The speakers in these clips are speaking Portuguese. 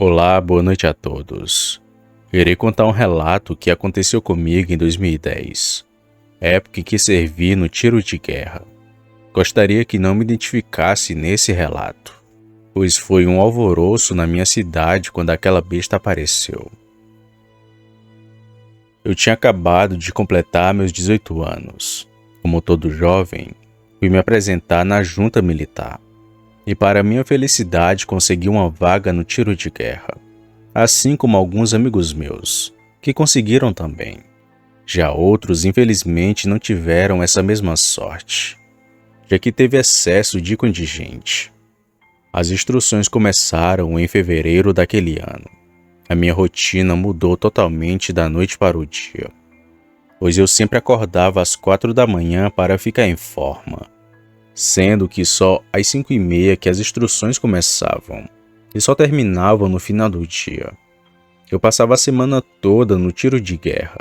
Olá, boa noite a todos. Irei contar um relato que aconteceu comigo em 2010, época em que servi no tiro de guerra. Gostaria que não me identificasse nesse relato, pois foi um alvoroço na minha cidade quando aquela besta apareceu. Eu tinha acabado de completar meus 18 anos. Como todo jovem, fui me apresentar na junta militar. E para minha felicidade consegui uma vaga no tiro de guerra, assim como alguns amigos meus, que conseguiram também. Já outros, infelizmente, não tiveram essa mesma sorte, já que teve excesso de contingente. As instruções começaram em fevereiro daquele ano. A minha rotina mudou totalmente da noite para o dia, pois eu sempre acordava às 4 da manhã para ficar em forma, sendo que só às 5h30 que as instruções começavam e só terminavam no final do dia. Eu passava a semana toda no tiro de guerra,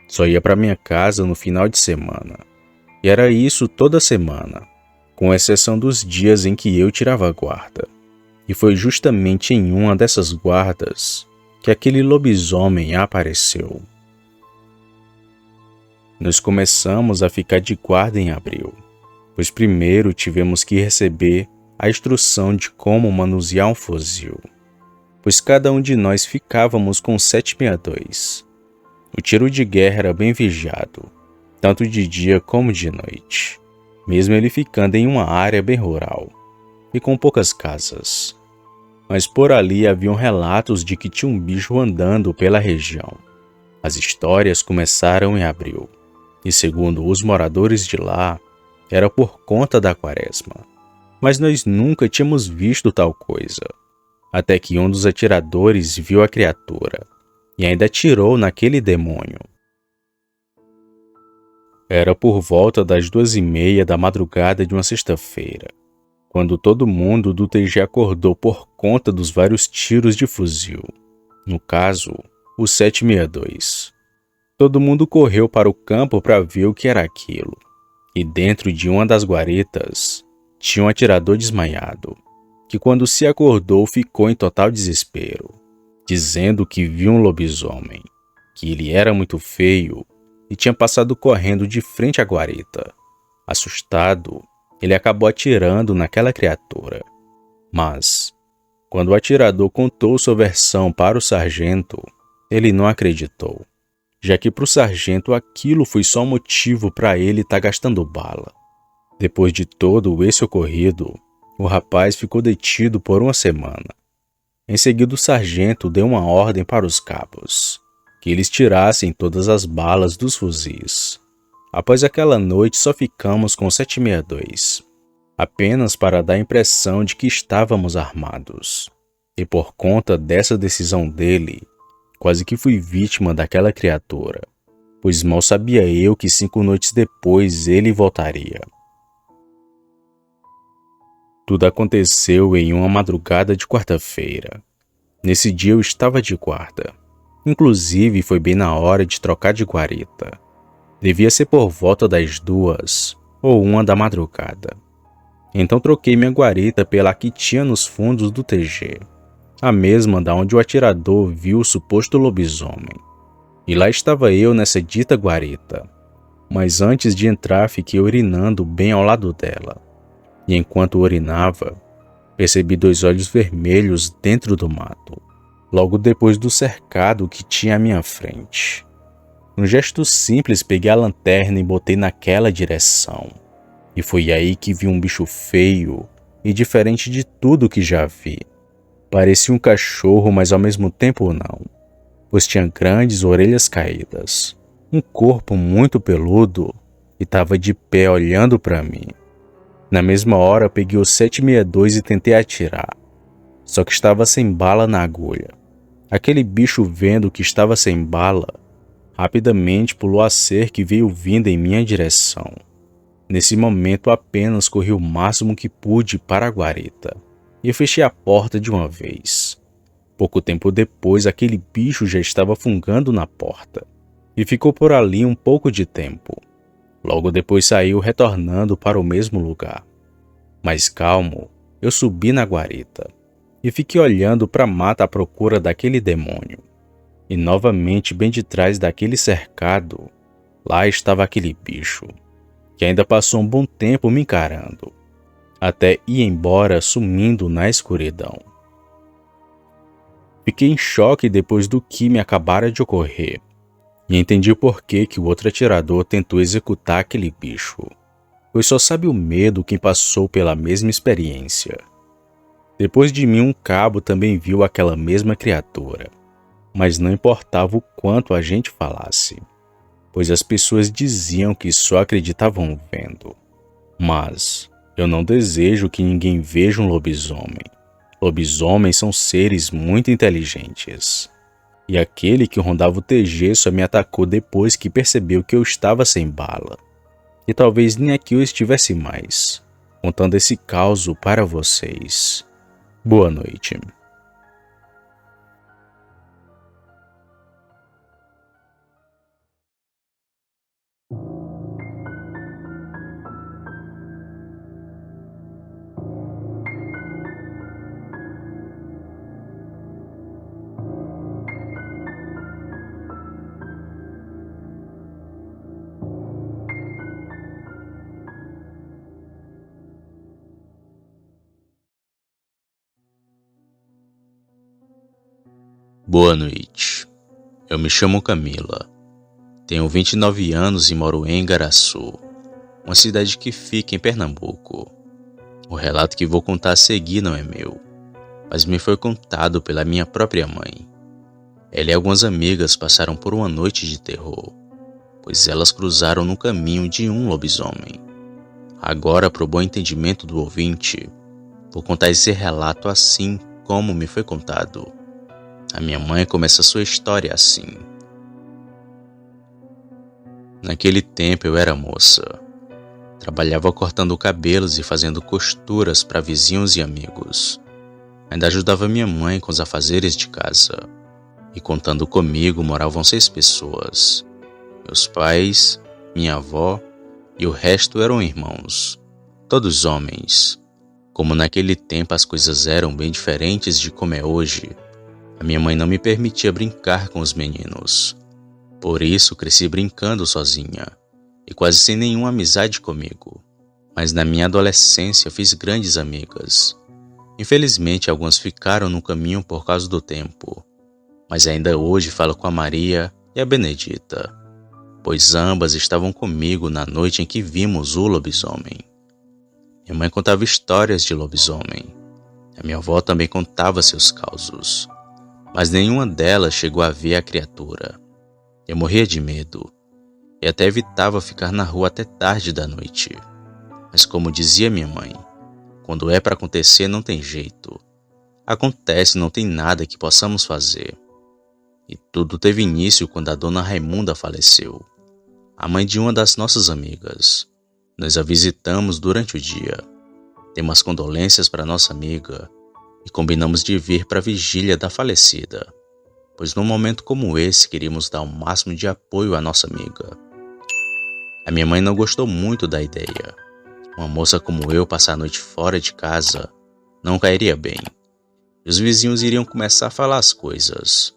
só ia para minha casa no final de semana, e era isso toda semana, com exceção dos dias em que eu tirava guarda. E foi justamente em uma dessas guardas que aquele lobisomem apareceu. Nós começamos a ficar de guarda em abril, pois primeiro tivemos que receber a instrução de como manusear um fuzil, pois cada um de nós ficávamos com 762. O tiro de guerra era bem vigiado, tanto de dia como de noite, mesmo ele ficando em uma área bem rural e com poucas casas. Mas por ali haviam relatos de que tinha um bicho andando pela região. As histórias começaram em abril, e segundo os moradores de lá, era por conta da quaresma. Mas nós nunca tínhamos visto tal coisa, até que um dos atiradores viu a criatura e ainda atirou naquele demônio. Era por volta das 2h30 da madrugada de uma sexta-feira, quando todo mundo do TG acordou por conta dos vários tiros de fuzil, no caso, o 762. Todo mundo correu para o campo para ver o que era aquilo, e dentro de uma das guaretas tinha um atirador desmaiado, que quando se acordou ficou em total desespero, dizendo que viu um lobisomem, que ele era muito feio e tinha passado correndo de frente à guarita. Assustado, ele acabou atirando naquela criatura. Mas, quando o atirador contou sua versão para o sargento, ele não acreditou, já que para o sargento aquilo foi só motivo para ele estar gastando bala. Depois de todo esse ocorrido, o rapaz ficou detido por uma semana. Em seguida, o sargento deu uma ordem para os cabos, que eles tirassem todas as balas dos fuzis. Após aquela noite, só ficamos com 762, apenas para dar a impressão de que estávamos armados. E por conta dessa decisão dele, quase que fui vítima daquela criatura, pois mal sabia eu que 5 noites depois ele voltaria. Tudo aconteceu em uma madrugada de quarta-feira. Nesse dia eu estava de guarda. Inclusive foi bem na hora de trocar de guarita. Devia ser por volta das 2 ou 1 da madrugada. Então troquei minha guarita pela que tinha nos fundos do TG, a mesma da onde o atirador viu o suposto lobisomem. E lá estava eu nessa dita guarita. Mas antes de entrar fiquei urinando bem ao lado dela. E enquanto urinava, percebi 2 olhos vermelhos dentro do mato, logo depois do cercado que tinha à minha frente. Num gesto simples, peguei a lanterna e botei naquela direção. E foi aí que vi um bicho feio e diferente de tudo que já vi. Parecia um cachorro, mas ao mesmo tempo não, pois tinha grandes orelhas caídas, um corpo muito peludo e estava de pé olhando para mim. Na mesma hora, peguei o 762 e tentei atirar, só que estava sem bala na agulha. Aquele bicho, vendo que estava sem bala, rapidamente pulou a cerca e veio vindo em minha direção. Nesse momento apenas corri o máximo que pude para a guarita e fechei a porta de uma vez. Pouco tempo depois, aquele bicho já estava fungando na porta e ficou por ali um pouco de tempo. Logo depois saiu retornando para o mesmo lugar. Mais calmo, eu subi na guarita e fiquei olhando para a mata à procura daquele demônio. E novamente, bem de trás daquele cercado, lá estava aquele bicho, que ainda passou um bom tempo me encarando, até ir embora sumindo na escuridão. Fiquei em choque depois do que me acabara de ocorrer, e entendi o porquê que o outro atirador tentou executar aquele bicho, pois só sabe o medo quem passou pela mesma experiência. Depois de mim, um cabo também viu aquela mesma criatura, mas não importava o quanto a gente falasse, pois as pessoas diziam que só acreditavam vendo. Mas eu não desejo que ninguém veja um lobisomem. Lobisomens são seres muito inteligentes. E aquele que rondava o TG só me atacou depois que percebeu que eu estava sem bala. E talvez nem aqui eu estivesse mais, contando esse caos para vocês. Boa noite. Boa noite. Eu me chamo Camila. Tenho 29 anos e moro em Igaraçu, uma cidade que fica em Pernambuco. O relato que vou contar a seguir não é meu, mas me foi contado pela minha própria mãe. Ela e algumas amigas passaram por uma noite de terror, pois elas cruzaram no caminho de um lobisomem. Agora, para o bom entendimento do ouvinte, vou contar esse relato assim como me foi contado. A minha mãe começa sua história assim. Naquele tempo eu era moça. Trabalhava cortando cabelos e fazendo costuras para vizinhos e amigos. Ainda ajudava minha mãe com os afazeres de casa. E contando comigo moravam 6 pessoas. Meus pais, minha avó e o resto eram irmãos. Todos homens. Como naquele tempo as coisas eram bem diferentes de como é hoje, a minha mãe não me permitia brincar com os meninos. Por isso, cresci brincando sozinha e quase sem nenhuma amizade comigo. Mas na minha adolescência fiz grandes amigas. Infelizmente, algumas ficaram no caminho por causa do tempo. Mas ainda hoje falo com a Maria e a Benedita, pois ambas estavam comigo na noite em que vimos o lobisomem. Minha mãe contava histórias de lobisomem. A minha avó também contava seus causos. Mas nenhuma delas chegou a ver a criatura. Eu morria de medo e até evitava ficar na rua até tarde da noite. Mas como dizia minha mãe, quando é para acontecer não tem jeito. Acontece, não tem nada que possamos fazer. E tudo teve início quando a dona Raimunda faleceu, a mãe de uma das nossas amigas. Nós a visitamos durante o dia. Demos condolências para nossa amiga e combinamos de vir para a vigília da falecida, pois num momento como esse queríamos dar o máximo de apoio à nossa amiga. A minha mãe não gostou muito da ideia. Uma moça como eu passar a noite fora de casa não cairia bem. E os vizinhos iriam começar a falar as coisas.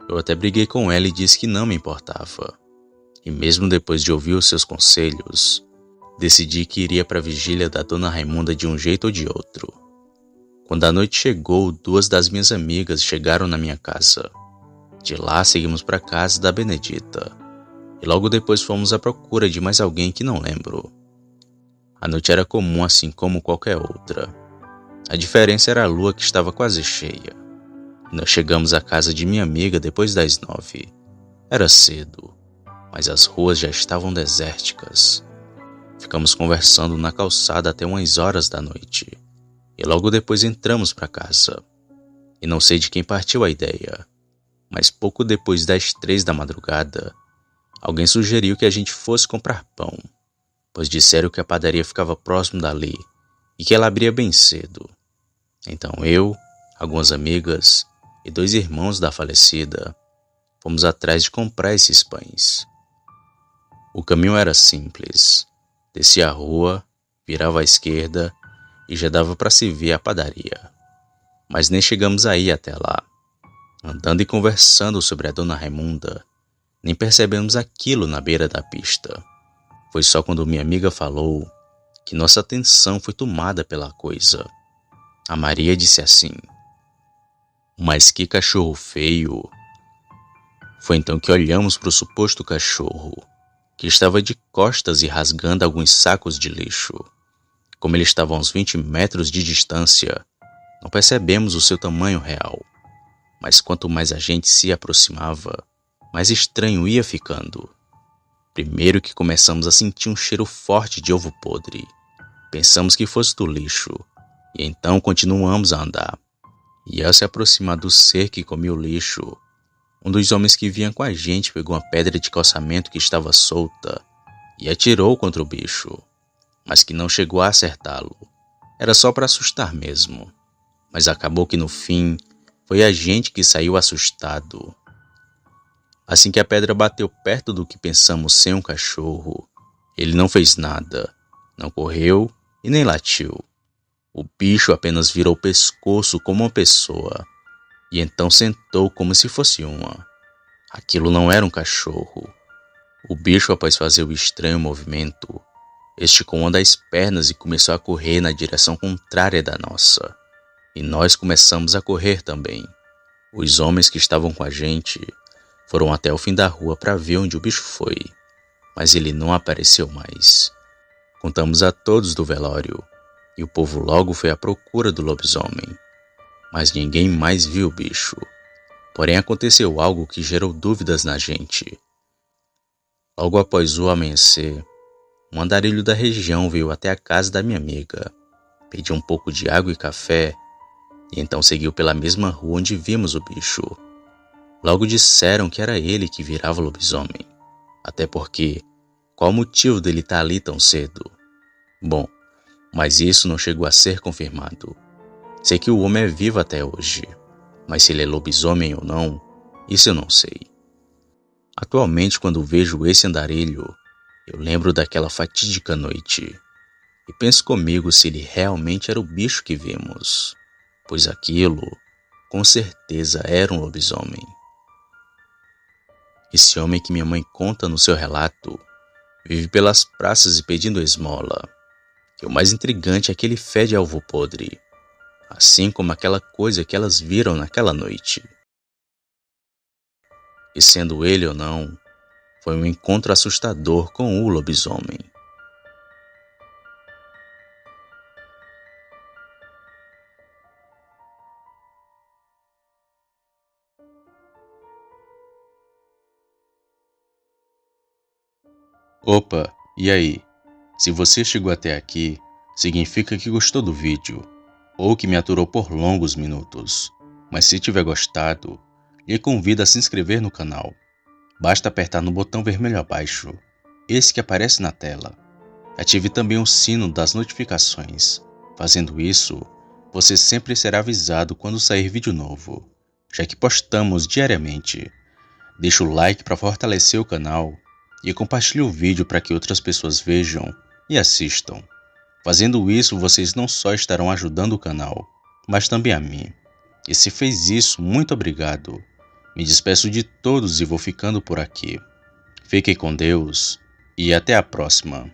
Eu até briguei com ela e disse que não me importava. E mesmo depois de ouvir os seus conselhos, decidi que iria para a vigília da dona Raimunda de um jeito ou de outro. Quando a noite chegou, 2 das minhas amigas chegaram na minha casa. De lá seguimos para a casa da Benedita. E logo depois fomos à procura de mais alguém que não lembro. A noite era comum assim como qualquer outra. A diferença era a lua que estava quase cheia. E nós chegamos à casa de minha amiga depois das 9. Era cedo, mas as ruas já estavam desérticas. Ficamos conversando na calçada até umas horas da noite. E logo depois entramos para casa. E não sei de quem partiu a ideia, mas pouco depois das 3 da madrugada, alguém sugeriu que a gente fosse comprar pão, pois disseram que a padaria ficava próximo dali e que ela abria bem cedo. Então eu, algumas amigas e 2 irmãos da falecida fomos atrás de comprar esses pães. O caminho era simples. Descia a rua, virava à esquerda e já dava para se ver a padaria. Mas nem chegamos aí até lá. Andando e conversando sobre a Dona Raimunda, nem percebemos aquilo na beira da pista. Foi só quando minha amiga falou que nossa atenção foi tomada pela coisa. A Maria disse assim: "Mas que cachorro feio!" Foi então que olhamos para o suposto cachorro, que estava de costas e rasgando alguns sacos de lixo. Como ele estava a uns 20 metros de distância, não percebemos o seu tamanho real. Mas quanto mais a gente se aproximava, mais estranho ia ficando. Primeiro que começamos a sentir um cheiro forte de ovo podre. Pensamos que fosse do lixo, e então continuamos a andar. E ao se aproximar do ser que comia o lixo, um dos homens que vinha com a gente pegou uma pedra de calçamento que estava solta e atirou contra o bicho, mas que não chegou a acertá-lo. Era só para assustar mesmo. Mas acabou que no fim foi a gente que saiu assustado. Assim que a pedra bateu perto do que pensamos ser um cachorro, ele não fez nada, não correu e nem latiu. O bicho apenas virou o pescoço como uma pessoa e então sentou como se fosse uma. Aquilo não era um cachorro. O bicho, após fazer o estranho movimento, esticou uma das pernas e começou a correr na direção contrária da nossa. E nós começamos a correr também. Os homens que estavam com a gente foram até o fim da rua para ver onde o bicho foi, mas ele não apareceu mais. Contamos a todos do velório e o povo logo foi à procura do lobisomem, mas ninguém mais viu o bicho. Porém, aconteceu algo que gerou dúvidas na gente. Logo após o amanhecer, um andarilho da região veio até a casa da minha amiga, pediu um pouco de água e café e então seguiu pela mesma rua onde vimos o bicho. Logo disseram que era ele que virava lobisomem, até porque qual o motivo dele estar ali tão cedo? Bom, mas isso não chegou a ser confirmado. Sei que o homem é vivo até hoje, mas se ele é lobisomem ou não, isso eu não sei. Atualmente, quando vejo esse andarilho, eu lembro daquela fatídica noite e penso comigo se ele realmente era o bicho que vimos, pois aquilo, com certeza, era um lobisomem. Esse homem que minha mãe conta no seu relato vive pelas praças e pedindo esmola, e o mais intrigante é que ele fede a ovo podre, assim como aquela coisa que elas viram naquela noite. E sendo ele ou não, foi um encontro assustador com o lobisomem. Opa, e aí? Se você chegou até aqui, significa que gostou do vídeo, ou que me aturou por longos minutos. Mas se tiver gostado, lhe convido a se inscrever no canal. Basta apertar no botão vermelho abaixo, esse que aparece na tela. Ative também o sino das notificações. Fazendo isso, você sempre será avisado quando sair vídeo novo, já que postamos diariamente. Deixe o like para fortalecer o canal e compartilhe o vídeo para que outras pessoas vejam e assistam. Fazendo isso, vocês não só estarão ajudando o canal, mas também a mim. E se fez isso, muito obrigado. Me despeço de todos e vou ficando por aqui. Fiquem com Deus e até a próxima.